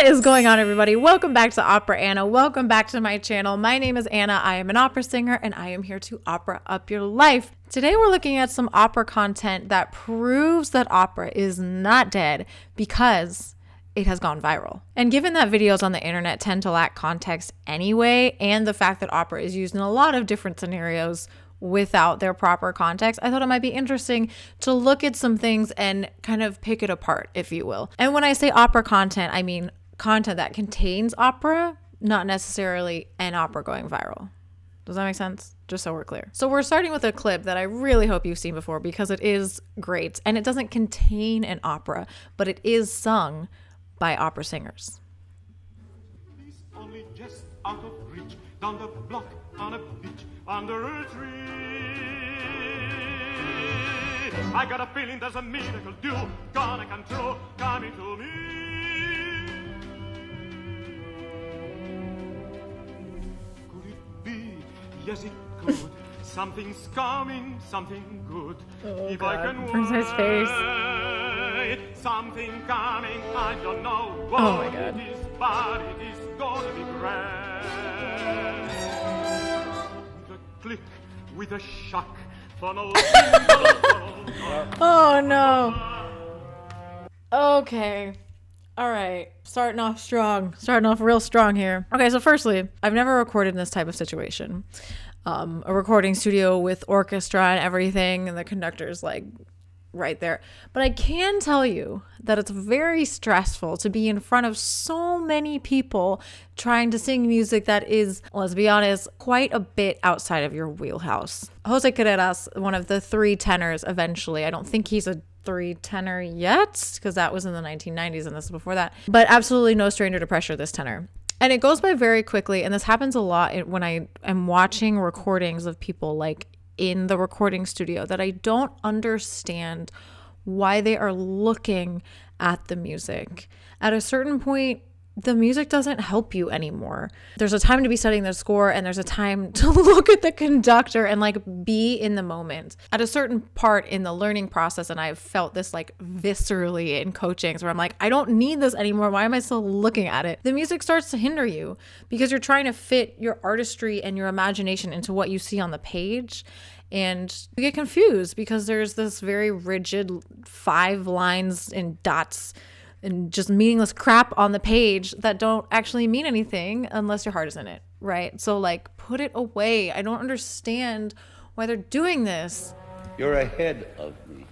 What is going on, everybody? Welcome back to OperaAnna. Welcome back to my channel. My name is Anna. I am an opera singer and I am here to opera up your life. Today we're looking at some opera content that proves that opera is not dead because it has gone viral. And given that videos on the internet tend to lack context anyway, and the fact that opera is used in a lot of different scenarios without their proper context, I thought it might be interesting to look at some things and kind of pick it apart, if you will. And when I say opera content, I mean content that contains opera, not necessarily an opera going viral. Does that make sense? Just so we're clear. So we're starting with a clip that I really hope you've seen before because it is great. And it doesn't contain an opera, but it is sung by opera singers. He's only just out of reach, down the block on a beach, under a tree. I got a feeling there's a miracle due, gonna come true, coming to me. Could it be? Yes, it could. Something's coming, something good. Oh, if God. I can Bernstein's face. wait, something coming, I don't know what. Oh my God. His body is gonna be grand. With a click, with a shock, funnel. Oh no. Okay. All right. Starting off strong. Starting off real strong here. Okay, so firstly, I've never recorded in this type of situation. A recording studio with orchestra and everything, and the conductor's like right there. But I can tell you that it's very stressful to be in front of so many people trying to sing music that is, let's be honest, quite a bit outside of your wheelhouse. Jose Carreras, one of the three tenors eventually, I don't think he's a three tenor yet because that was in the 1990s and this is before that, but absolutely no stranger to pressure, this tenor. And it goes by very quickly, and this happens a lot when I am watching recordings of people like in the recording studio that I don't understand why they are looking at the music. At a certain point, the music doesn't help you anymore. There's a time to be studying the score and there's a time to look at the conductor and like be in the moment. At a certain part in the learning process, and I've felt this like viscerally in coachings where I'm like, I don't need this anymore. Why am I still looking at it? The music starts to hinder you because you're trying to fit your artistry and your imagination into what you see on the page. And you get confused because there's this very rigid 5 lines and dots and just meaningless crap on the page that don't actually mean anything unless your heart is in it, right? So like, put it away. I don't understand why they're doing this. You're ahead of me.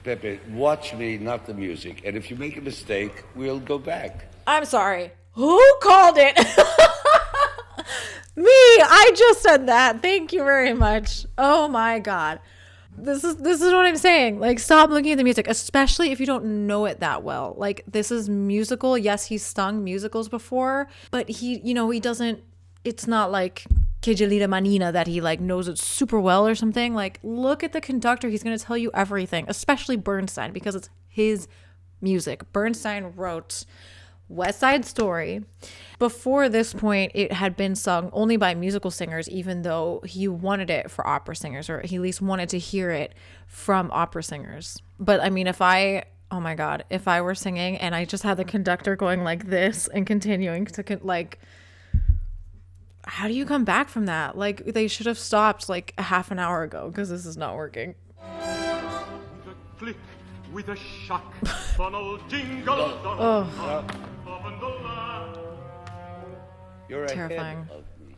Pepe, watch me, not the music. And if you make a mistake, we'll go back. I'm sorry. Who called it? Me. I just said that. Thank you very much. Oh my God. This is what I'm saying. Like, stop looking at the music, especially if you don't know it that well. Like, this is musical. Yes, he's sung musicals before, but he doesn't, it's not like Que Gelida Manina that he like knows it super well or something. Like, look at the conductor. He's going to tell you everything, especially Bernstein, because it's his music. Bernstein wrote West Side Story. Before this point, it had been sung only by musical singers, even though he wanted it for opera singers, or he at least wanted to hear it from opera singers. But I mean, oh my God, if I were singing and I just had the conductor going like this and continuing to like, how do you come back from that? Like, they should have stopped like a half an hour ago because this is not working. With a click, with a shock, funnel jingle. Oh. You're Terrifying. ahead of me.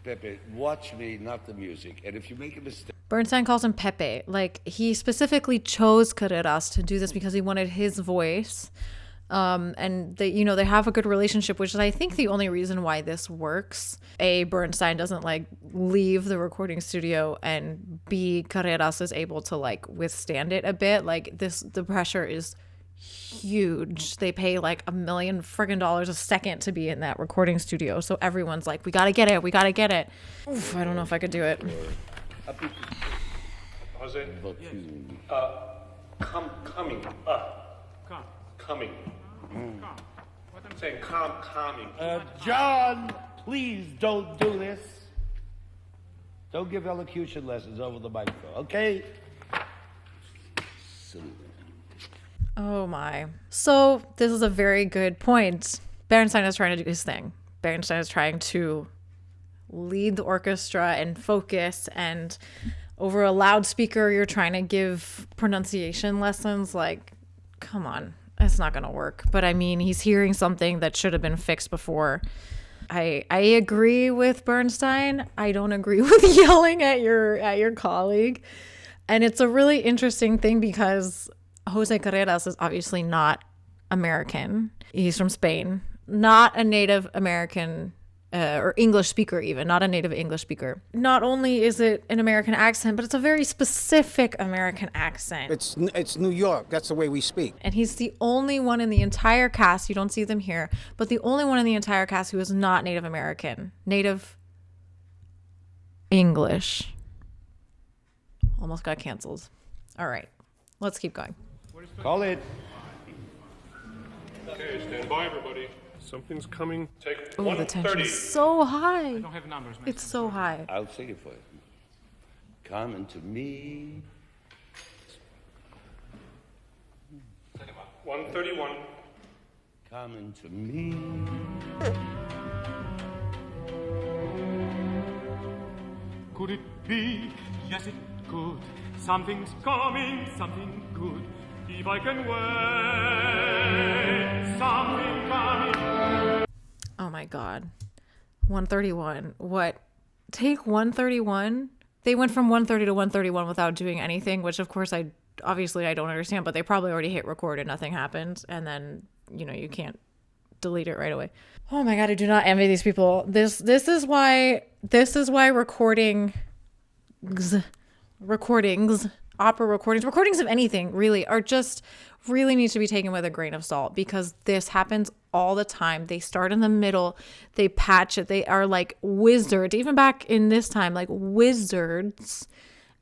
Pepe, watch me, not the music. And if you make a mistake... Bernstein calls him Pepe. Like, he specifically chose Carreras to do this because he wanted his voice. And they have a good relationship, which is, I think, the only reason why this works. A, Bernstein doesn't like leave the recording studio, and B, Carreras is able to like withstand it a bit. Like, the pressure is huge. They pay like $1 million friggin' a second to be in that recording studio. So everyone's like, we gotta get it. Oof, I don't know if I could do it. Jose, coming. What I'm saying, calming. John, please don't do this. Don't give elocution lessons over the microphone, okay? Oh my. So this is a very good point. Bernstein is trying to do his thing. Bernstein is trying to lead the orchestra and focus, and over a loudspeaker you're trying to give pronunciation lessons. Like, come on, it's not gonna work. But I mean, he's hearing something that should have been fixed before. I agree with Bernstein. I don't agree with yelling at your colleague. And it's a really interesting thing because Jose Carreras is obviously not American. He's from Spain, not a native American or English speaker, even not a native English speaker. Not only is it an American accent, but it's a very specific American accent. It's New York. That's the way we speak. And he's the only one in the entire cast, you don't see them here, but the only one in the entire cast who is not Native American, native English. Almost got canceled. All right, let's keep going. Call it. Okay, stand by, everybody. Something's coming. Take Oh, the 130. tension is so high. I don't have numbers, man. It's so high. I'll sing it for you. Come into me. 131. Come into me. Could it be? Yes, it could. Something's coming, something good. If I can wait, something coming. Oh my God. 131. What? Take 131? They went from 130 to 131 without doing anything, which of course I don't understand, but they probably already hit record and nothing happened. And then, you can't delete it right away. Oh my God, I do not envy these people. This is why recordings, opera recordings of anything really need to be taken with a grain of salt, because this happens all the time. They start in the middle, they patch it. They are like wizards, even back in this time, like wizards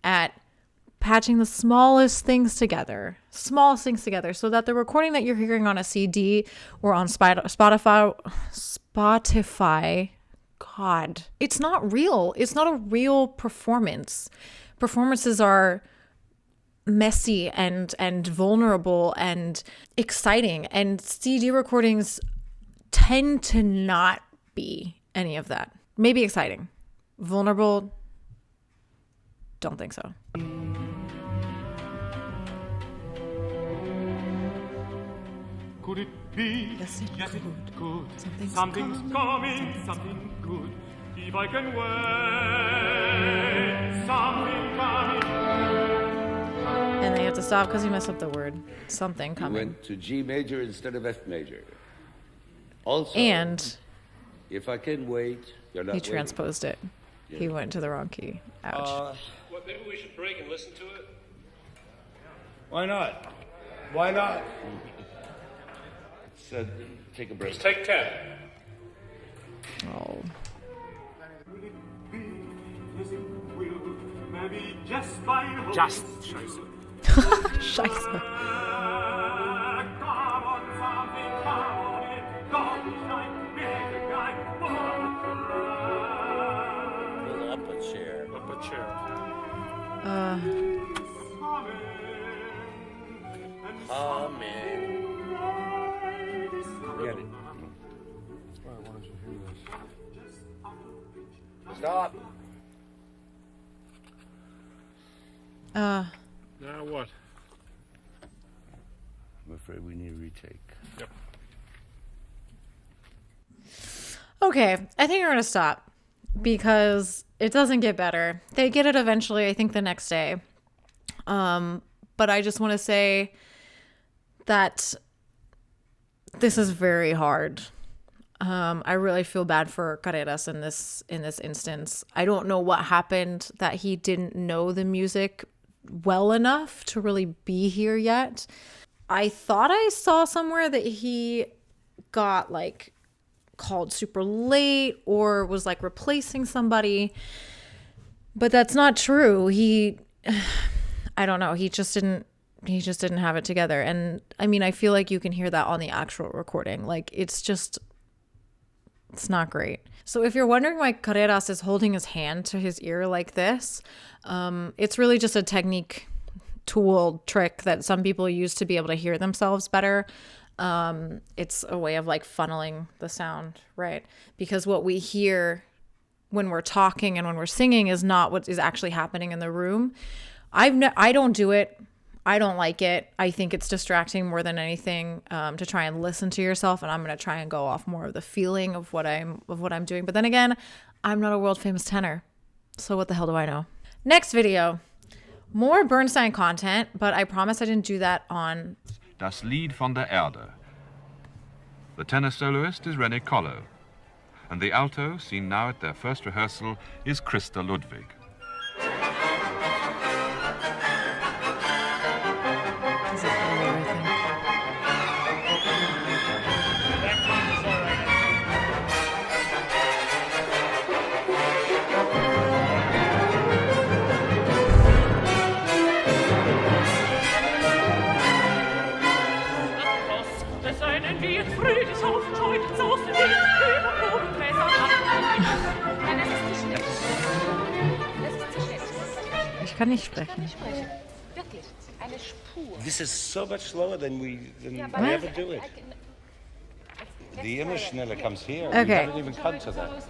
at patching the smallest things together, so that the recording that you're hearing on a CD or on Spotify, God, it's not real. It's not a real performance. Performances are messy and vulnerable and exciting, and CD recordings tend to not be any of that. Maybe exciting. Vulnerable, don't think so. Could it be? Yes, it could. Something's coming, something good. If I can wait, something coming. And they have to stop because you messed up the word. Something You coming. went to G major instead of F major. Also, And if I can wait, you're not he waiting. transposed it. He went to the wrong key. Ouch. What, maybe we should break and listen to it? Why not? Why not? Let's take a break. Let's take 10. Oh. Will it be? Yes, it will. Maybe just by hope. Just scheiße. Scheiße. Come on, something, come on it. Don't be shy, make a guy. Pull up a chair. Up a chair. Amen. Get it. Stop. Now what? I'm afraid we need a retake. Yep. Okay, I think we're going to stop because it doesn't get better. They get it eventually, I think the next day. But I just want to say that this is very hard. I really feel bad for Carreras in this instance. I don't know what happened that he didn't know the music well enough to really be here yet. I thought I saw somewhere that he got like called super late or was like replacing somebody, but that's not true. I don't know. He just didn't have it together. And I mean, I feel like you can hear that on the actual recording. Like it's not great. So if you're wondering why Carreras is holding his hand to his ear like this, it's really just a technique tool trick that some people use to be able to hear themselves better. It's a way of like funneling the sound, right? Because what we hear when we're talking and when we're singing is not what is actually happening in the room. I don't do it. I don't like it. I think it's distracting more than anything, to try and listen to yourself. And I'm going to try and go off more of the feeling of what I'm doing. But then again, I'm not a world famous tenor. So what the hell do I know? Next video, more Bernstein content, but I promise I didn't do that on Das Lied von der Erde. The tenor soloist is René Collo, and the alto, seen now at their first rehearsal, is Christa Ludwig. This is earlier, I think. Ich kann nicht sprechen. This is so much slower than we ever do it. The immer schneller comes here. Okay. We haven't even come to that.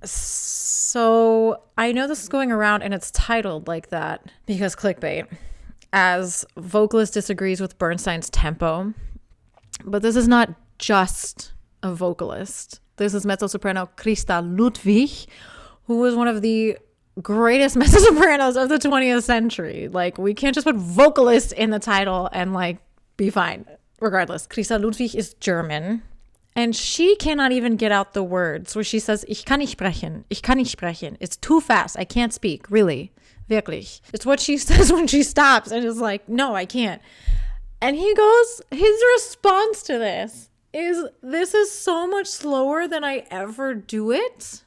So I know this is going around and it's titled like that because clickbait, as vocalist disagrees with Bernstein's tempo. But this is not just a vocalist. This is mezzo-soprano Christa Ludwig, who was one of the greatest mezzo-sopranos of the 20th century. Like, we can't just put vocalist in the title and like be fine. Regardless, Christa Ludwig is German, and she cannot even get out the words where she says, ich kann nicht sprechen, ich kann nicht sprechen. It's too fast, I can't speak, really, wirklich. It's what she says when she stops and is like, no, I can't. And he goes, his response to this is so much slower than I ever do it.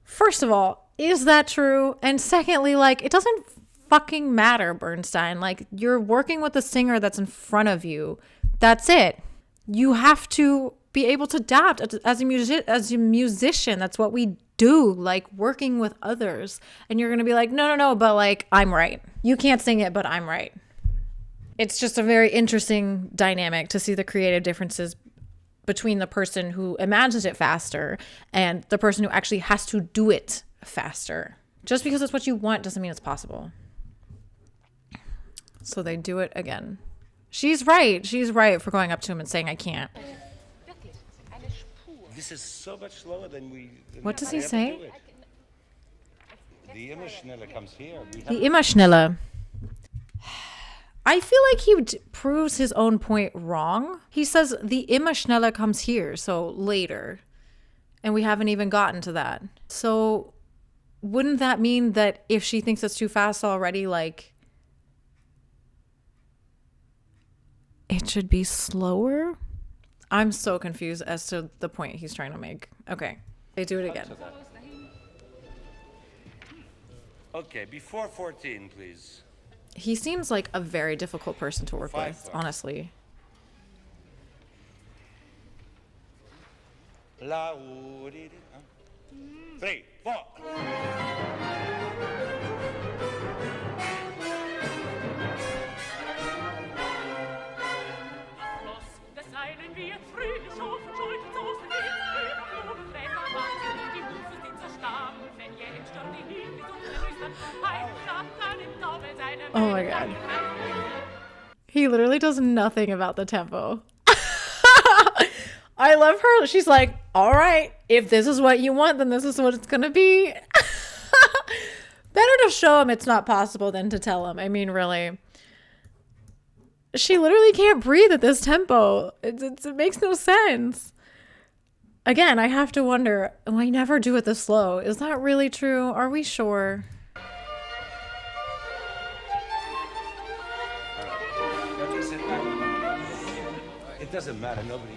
First of all, is that true? And secondly, like, it doesn't fucking matter, Bernstein. Like, you're working with the singer that's in front of you. That's it. You have to be able to adapt as a musician. That's what we do, like working with others. And you're going to be like, no, but like, I'm right. You can't sing it, but I'm right. It's just a very interesting dynamic to see the creative differences between the person who imagines it faster and the person who actually has to do it faster. Just because it's what you want doesn't mean it's possible. So they do it again. She's right. She's right for going up to him and saying, I can't. This is so much slower than we What does he ever say? do it. The immer schneller comes here. The immer schneller. I feel like he proves his own point wrong. He says the immer schneller comes here, so later. And we haven't even gotten to that. So wouldn't that mean that if she thinks it's too fast already, like, it should be slower? I'm so confused as to the point he's trying to make. Okay, they do it again. Okay, before 14, please. He seems like a very difficult person to work with, honestly. La 3, 4. Oh my god. He literally does nothing about the tempo. I love her. She's like, all right, if this is what you want, then this is what it's gonna be. Better to show him it's not possible than to tell him. I mean, really. She literally can't breathe at this tempo. It makes no sense. Again, I have to wonder, I never do it this slow. Is that really true? Are we sure? It doesn't matter. Nobody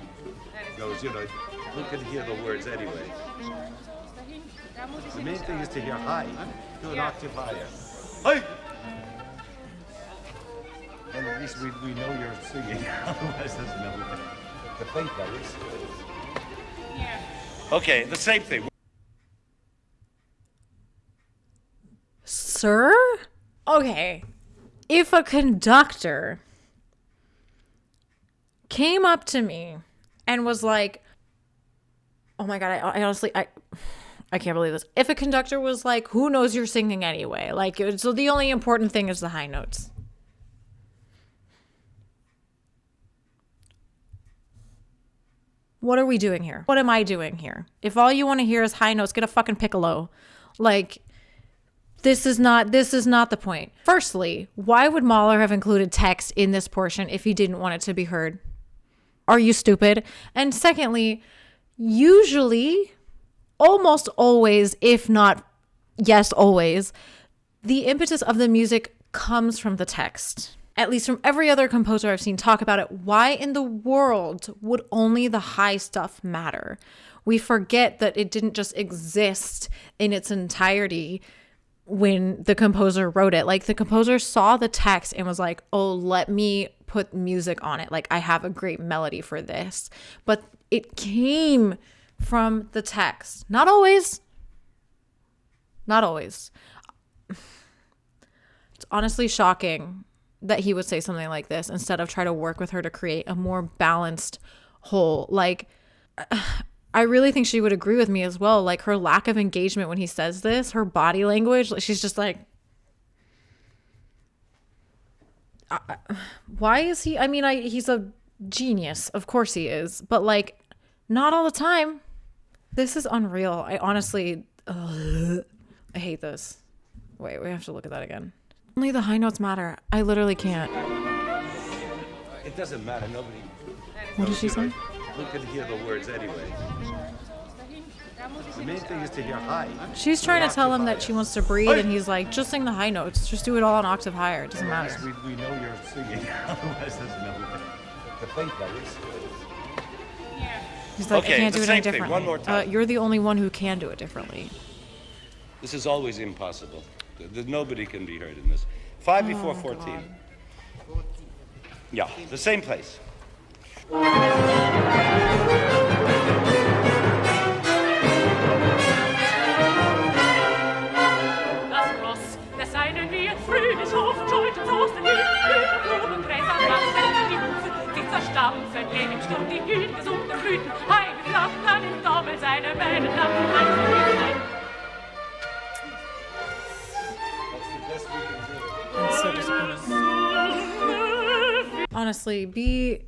knows, who can hear the words anyway. The main thing is to hear high. Do an octave higher. High! And at least we know you're singing. Otherwise, there's no the faint notes. Okay, the same thing. Sir? Okay, if a conductor came up to me and was like, oh my God, I honestly, I can't believe this. If a conductor was like, who knows you're singing anyway? Like, so the only important thing is the high notes. What are we doing here? What am I doing here? If all you want to hear is high notes, get a fucking piccolo. Like, this is not the point. Firstly, why would Mahler have included text in this portion if he didn't want it to be heard? Are you stupid? And secondly, usually, almost always, if not, yes, always, the impetus of the music comes from the text. At least from every other composer I've seen talk about it. Why in the world would only the high stuff matter? We forget that it didn't just exist in its entirety when the composer wrote it. Like, the composer saw the text and was like, oh, let me put music on it. Like, I have a great melody for this. But it came from the text. Not always. Not always. It's honestly shocking that he would say something like this instead of try to work with her to create a more balanced whole. Like, I really think she would agree with me as well. Like, her lack of engagement when he says this, her body language, she's just like, why is he? I mean, he's a genius. Of course he is. But, like, not all the time. This is unreal. I honestly, I hate this. Wait, we have to look at that again. Only the high notes matter. I literally can't. It doesn't matter. Nobody. What did she say? Who can hear the words anyway? The main thing is to hear high. She's trying to tell him that she wants to breathe, and he's like, just sing the high notes. Just do it all an octave higher. It doesn't matter. We know you're singing. Otherwise, there's no way. The faint notes. He's like, Okay, I can't do the it same any thing, differently. one more time. You're the only one who can do it differently. This is always impossible. Nobody can be heard in this. 5 before 14. God. Yeah, the same place. Das Ross, das einen wir fröhlich aufscheucht, aus den Hüten, Gräser lassen, die Hufe, sich zerstampfen, im Sturm die Hüten, gesunden Blüten, eingeflochten an den Dommel, seine Mähne lachen, ein. That's so disappointing. Honestly, be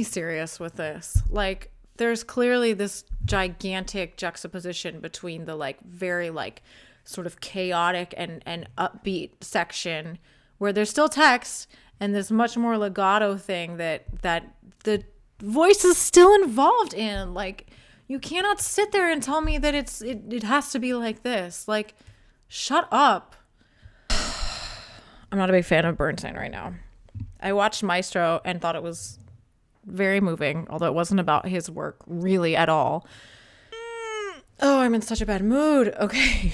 serious with this. Like, there's clearly this gigantic juxtaposition between the, like, very, like, sort of chaotic and upbeat section where there's still text and this much more legato thing that the voice is still involved in. Like, you cannot sit there and tell me that it has to be like this. Like, shut up. I'm not a big fan of Bernstein right now. I watched Maestro and thought it was very moving, although it wasn't about his work really at all. Oh, I'm in such a bad mood. Okay.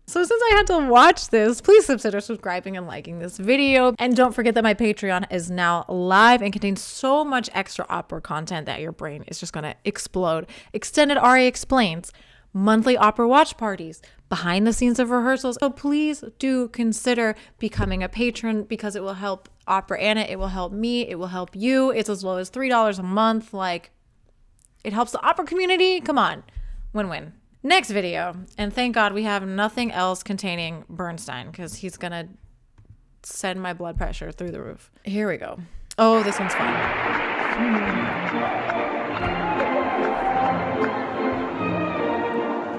So since I had to watch this, please consider subscribing and liking this video. And don't forget that my Patreon is now live and contains so much extra opera content that your brain is just going to explode. Extended Aria Explains, monthly opera watch parties, behind the scenes of rehearsals. So please do consider becoming a patron because it will help OperaAnna, it will help me, it will help you. It's as low as $3 a month. Like, it helps the opera community. Come on, win-win. Next video, and thank God we have nothing else containing Bernstein because he's gonna send my blood pressure through the roof. Here we go. Oh, this one's fun.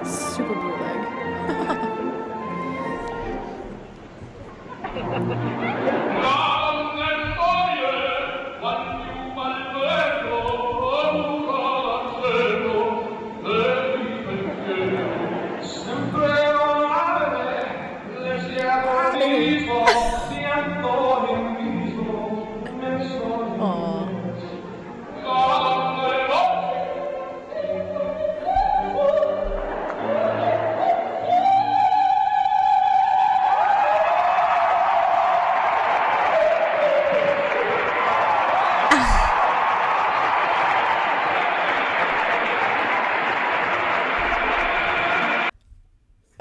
Super bootleg.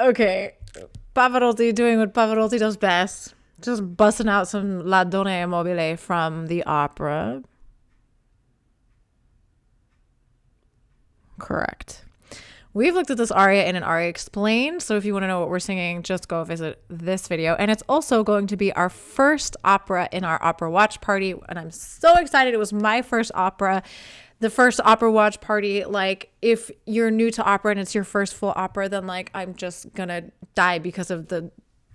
Okay, Pavarotti doing what Pavarotti does best. Just busting out some La Donna e Mobile from the opera. Correct. We've looked at this aria in an Aria Explained, so if you want to know what we're singing, just go visit this video. And it's also going to be our first opera in our opera watch party, and I'm so excited. It was my first opera. The first opera watch party, like, if you're new to opera and it's your first full opera, then, like, I'm just gonna die because of the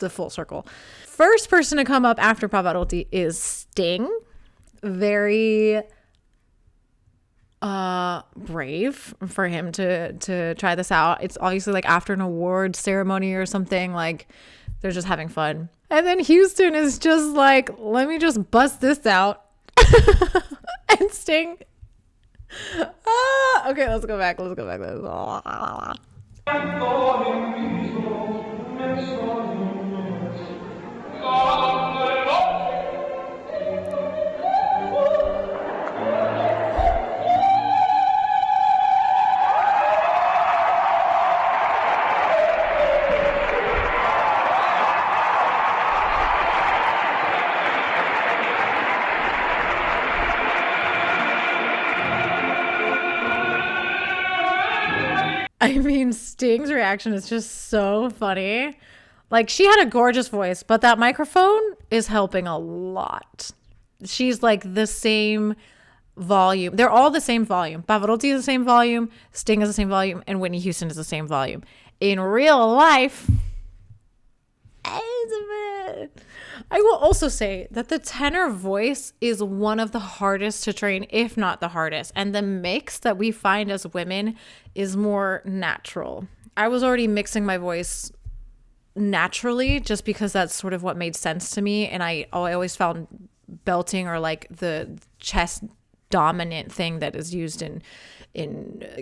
full circle. First person to come up after Pavarotti is Sting. Very brave for him to try this out. It's obviously like after an award ceremony or something, like they're just having fun. And then Houston is just like, let me just bust this out. And Sting. Okay, let's go back. I mean, Sting's reaction is just so funny. Like, she had a gorgeous voice, but that microphone is helping a lot. She's like the same volume. They're all the same volume. Pavarotti is the same volume, Sting is the same volume, and Whitney Houston is the same volume. In real life, I will also say that the tenor voice is one of the hardest to train, if not the hardest. And the mix that we find as women is more natural. I was already mixing my voice naturally just because that's sort of what made sense to me. And I always found belting, or like the chest dominant thing that is used in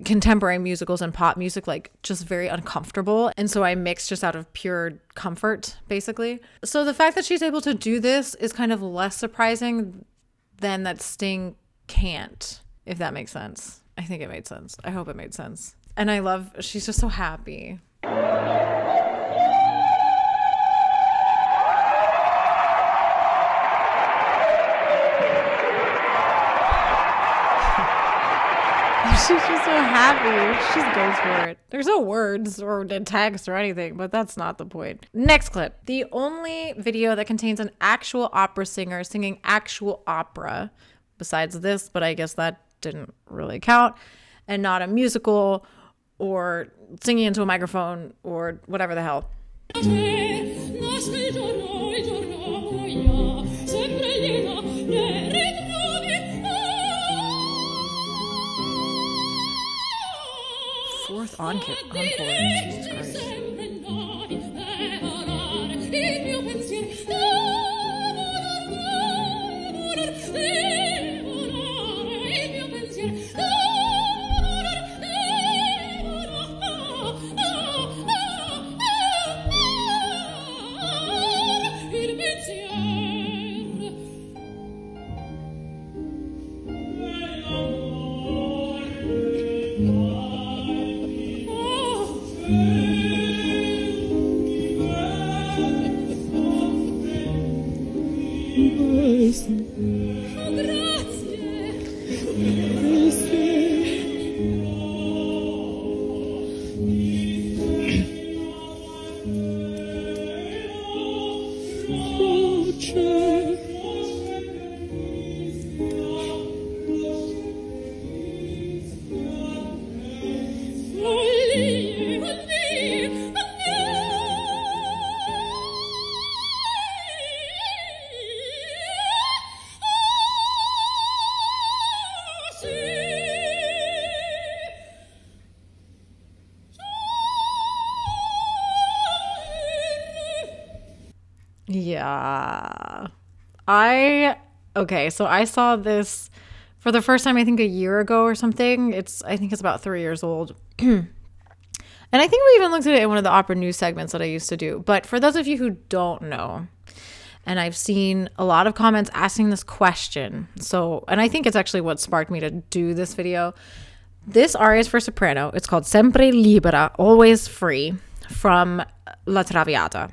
contemporary musicals and pop music, like just very uncomfortable. And so I mixed just out of pure comfort, basically. So the fact that she's able to do this is kind of less surprising than that Sting can't, if that makes sense. I think it made sense. I hope it made sense. And I love, she's just so happy. She's just so happy. She just goes for it. There's no words or text or anything, but that's not the point. Next clip. The only video that contains an actual opera singer singing actual opera, besides this, but I guess that didn't really count, and not a musical or singing into a microphone or whatever the hell. Fourth encore. Jesus Christ. Yeah. So I saw this for the first time, I think a year ago or something. I think it's about 3 years old. And I think we even looked at it in one of the opera news segments that I used to do. But for those of you who don't know, and I've seen a lot of comments asking this question. And I think it's actually what sparked me to do this video. This aria is for soprano. It's called Sempre Libera, Always Free, from La Traviata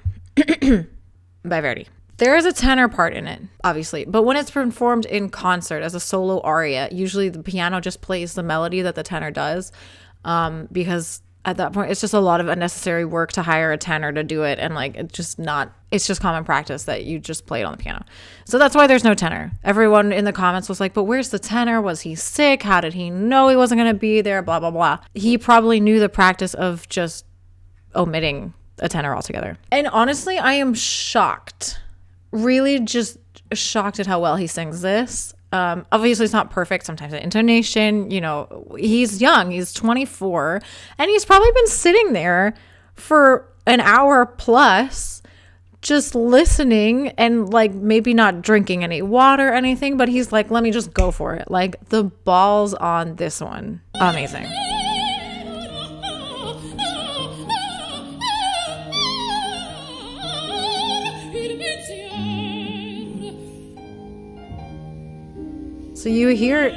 by Verdi. There is a tenor part in it, obviously, but when it's performed in concert as a solo aria, usually the piano just plays the melody that the tenor does, because at that point it's just a lot of unnecessary work to hire a tenor to do it, and like it's just common practice that you just play it on the piano. So that's why there's no tenor. Everyone in the comments was like, but where's the tenor? Was he sick? How did he know he wasn't going to be there? Blah, blah, blah. He probably knew the practice of just omitting a tenor altogether. And honestly, I am shocked. Really just shocked at how well he sings this. Obviously it's not perfect. Sometimes the intonation, you know, he's young, he's 24, and he's probably been sitting there for an hour plus just listening and like maybe not drinking any water or anything, but he's like, let me just go for it. Like the balls on this one. Amazing. So you hear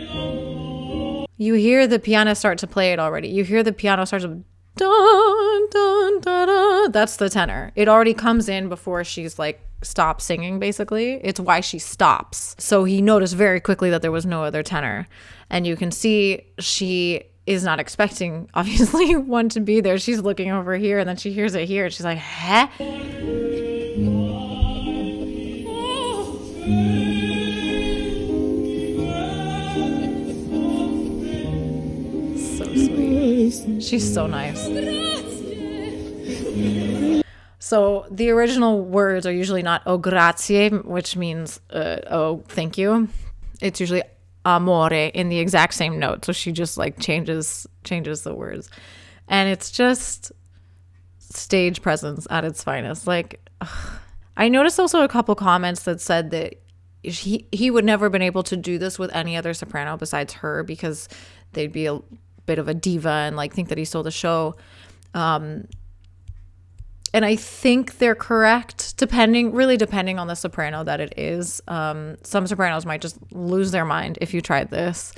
the piano start to play it already. You hear the piano start to dun, dun, dun, dun. That's the tenor. It already comes in before she's like stopped singing, basically. It's why she stops. So he noticed very quickly that there was no other tenor. And you can see she is not expecting, obviously, one to be there. She's looking over here and then she hears it here and she's like, huh? She's so nice. So the original words are usually not "oh grazie," which means "oh thank you." It's usually "amore" in the exact same note. So she just like changes the words, and it's just stage presence at its finest. Like, I noticed also a couple comments that said that he would never been able to do this with any other soprano besides her because they'd be a bit of a diva and like think that he stole the show. And I think they're correct, depending on the soprano that it is. Some sopranos might just lose their mind if you tried this.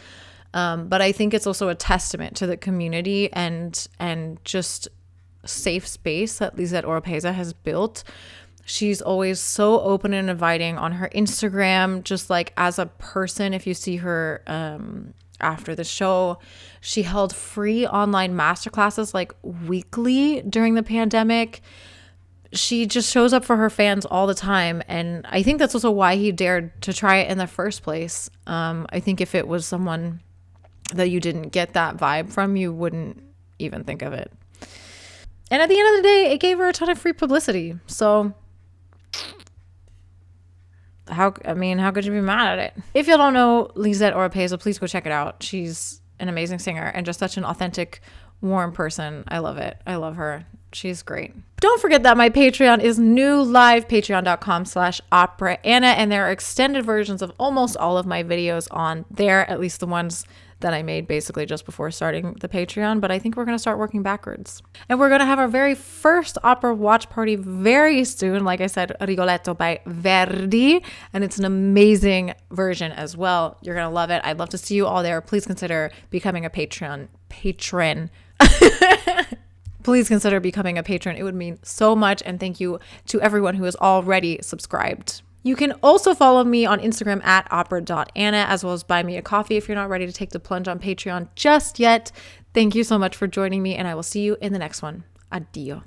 But I think it's also a testament to the community and just safe space that Lisette Oropeza has built. She's always so open and inviting on her Instagram, just like as a person. If you see her after the show, she held free online masterclasses like weekly during the pandemic. She just shows up for her fans all the time. And I think that's also why he dared to try it in the first place. I think if it was someone that you didn't get that vibe from, you wouldn't even think of it. And at the end of the day, it gave her a ton of free publicity. So how could you be mad at it? If you don't know Lisette Oropeza, please go check it out. She's an amazing singer and just such an authentic, warm person. I love it. I love her. She's great. Don't forget that my Patreon is new live, patreon.com/OperaAnna, and there are extended versions of almost all of my videos on there, at least the ones that I made basically just before starting the Patreon. But I think we're going to start working backwards. And we're going to have our very first opera watch party very soon. Like I said, Rigoletto by Verdi. And it's an amazing version as well. You're going to love it. I'd love to see you all there. Please consider becoming a patron. Please consider becoming a patron. It would mean so much. And thank you to everyone who is already subscribed. You can also follow me on Instagram at opera.anna, as well as buy me a coffee if you're not ready to take the plunge on Patreon just yet. Thank you so much for joining me, and I will see you in the next one. Addio.